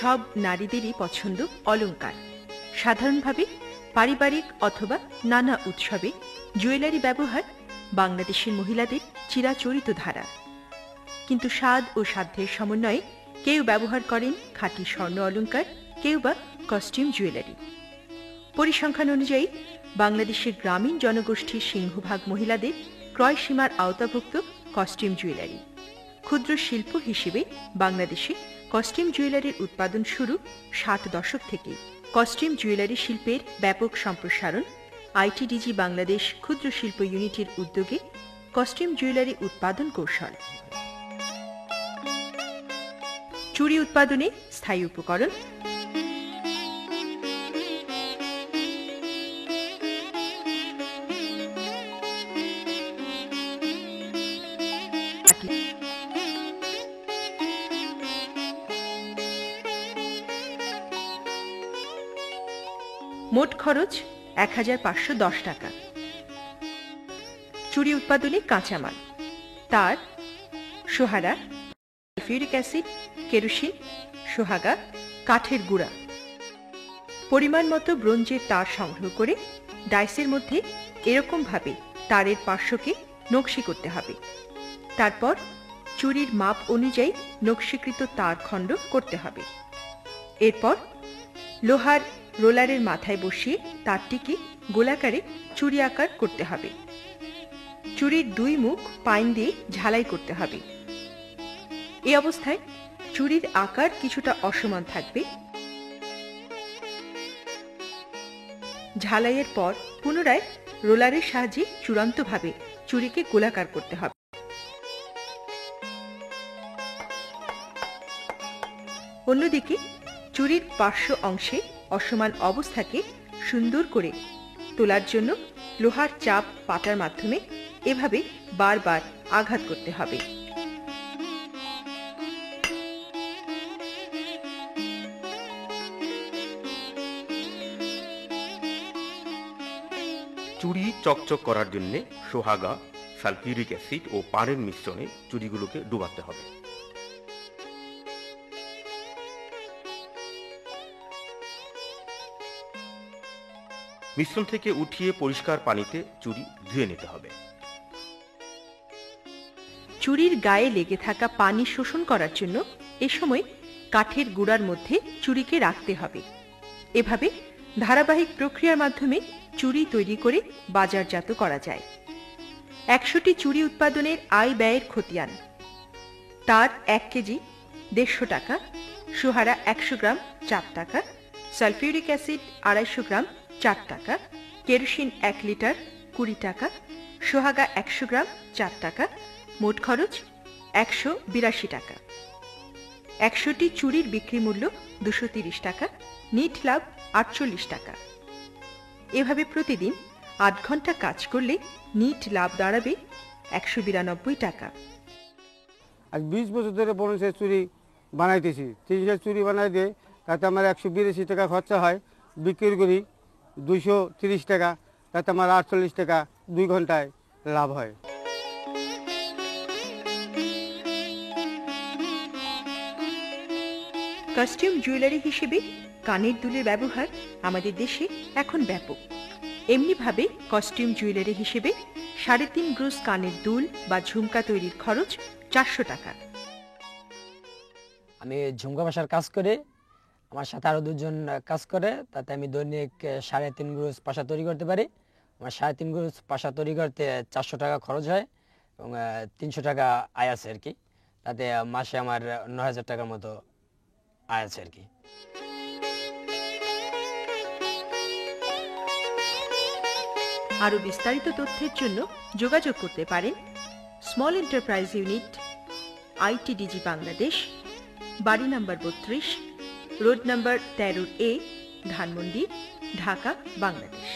সব নারীদেরই পছন্দ অলংকার। সাধারণভাবে পারিবারিক অথবা নানা উৎসবে জুয়েলারি ব্যবহার বাংলাদেশের মহিলাদের চিরাচরিত ধারা। কিন্তু স্বাদ ও সাধ্যের সমন্বয়ে কেউ ব্যবহার করেন খাঁটি স্বর্ণ অলংকার, কেউ বা কস্টিউম জুয়েলারি। পরিসংখ্যান অনুযায়ী বাংলাদেশের গ্রামীণ জনগোষ্ঠীর সিংহভাগ মহিলাদের ক্রয় সীমার আওতাভুক্ত কস্টিউম জুয়েলারি। ক্ষুদ্র শিল্প হিসেবে বাংলাদেশে কস্টিউম জুয়েলারির উৎপাদন শুরু 60 দশক থেকে। কস্টিউম জুয়েলারি শিল্পের ব্যাপক সম্প্রসারণ আইটিডিজি বাংলাদেশ ক্ষুদ্র শিল্প ইউনিটের উদ্যোগে কস্টিউম জুয়েলারি উৎপাদন কৌশল। চুড়ি উৎপাদনে স্থায়ী উপকরণ, মোট খরচ 1510 টাকা। চুড়ি উৎপাদনে কাঁচামাল তার, সোহারা, সালফিউরিক অ্যাসিড, কেরোসিন, সোহাগা, কাঠের গুঁড়া। পরিমাণ মতো ব্রোঞ্জের তার সংগ্রহ করে ডাইসের মধ্যে এরকম ভাবে তারের পার্শ্বকে নকশি করতে হবে। তারপর চুড়ির মাপ অনুযায়ী নকশিকৃত তার খণ্ড করতে হবে। এরপর লোহার রোলারের মাথায় বসিয়ে তারটিকে গোলাকারে চুড়ি আকার করতে হবে। চুড়ির 2 মুখ পাইন দিয়ে ঝালাই করতে হবে। এই অবস্থায় চুড়ির আকার কিছুটা অসমান থাকবে। ঝালাইয়ের পর পুনরায় রোলারের সাহায্যে চূড়ান্তভাবে চুড়িকে গোলাকার করতে হবে। অন্যদিকে চুড়ির পার্শ্ব অংশে অসমান অবস্থাকে সুন্দর করে তোলার জন্য লোহার চাপ পাটার মাধ্যমে এভাবে বারবার আঘাত করতে হবে। চুড়ি চকচক করার জন্য সোহাগা, সালফিউরিক অ্যাসিড ও পানের মিশ্রণে চুড়িগুলোকে ডুবাতে হবে। মিশ্রণ থেকে উঠিয়ে পরিষ্কার পানিতে চুড়ি ধুয়ে নিতে হবে। চুড়ির গায়ে লেগে থাকা পানি শোষণ করার জন্য এ সময় কাঠের গুঁড়ার মধ্যে চুড়িকে রাখতে হবে। এভাবে ধারাবাহিক প্রক্রিয়ার মাধ্যমে চুড়ি তৈরি করে বাজারজাত করা যায়। 100টি চুড়ি উৎপাদনের আয় ব্যয়ের খতিয়ান: তার 1 কেজি 150 টাকা, সোহারা 100 গ্রাম 4 টাকা, সালফিউরিক অ্যাসিড 250 গ্রাম 4 টাকা, কেরোসিন 1 লিটার 20 টাকা, সোহাগা 100 গ্রাম 4 টাকা। মোট খরচ 182 টাকা। 100টি চুড়ির বিক্রি মূল্য 230 টাকা, নিট লাভ 48 টাকা। এভাবে প্রতিদিন 8 ঘন্টা কাজ করলে নিট লাভ দাঁড়াবে 192 টাকা। আজ 20 বছর ধরে বোনাসের চুড়ি বানাইতেছি। 300 চুড়ি বানাই দিয়ে তাতে আমার 182 টাকা খরচা হয়। বিক্রি করি 230 টাকা, তাতে আমার 48 টাকা 2 ঘন্টায় লাভ হয়। কাস্টিউম জুয়েলারি হিসেবে কানের দুলের ব্যবহার আমাদের দেশে এখন ব্যাপক। এমনিভাবে কস্টিউম জুয়েলারি হিসেবে 3.5 গ্রোস কানের দুল বা ঝুমকা তৈরির খরচ 400 টাকা। আমি ঝুমকা বাসার কাজ করে, আমার সাথে আরো 2 জন কাজ করে, তাতে আমি দৈনিক 3.5 গ্রোস পাশা তৈরি করতে পারি। আমার 3.5 গ্রোস পাশা তৈরি করতে 400 টাকা খরচ হয় এবং 300 টাকা আয় আছে আর কি। তাতে মাসে আমার 9000 টাকার মতো আয় আছে আর কি। আরো বিস্তারিত তথ্যের জন্য যোগাযোগ করতে পারেন স্মল এন্টারপ্রাইজ ইউনিট, আইটিডিজি বাংলাদেশ, বাড়ি নম্বর 32, road number 13A, Dhanmondi, Dhaka, Bangladesh.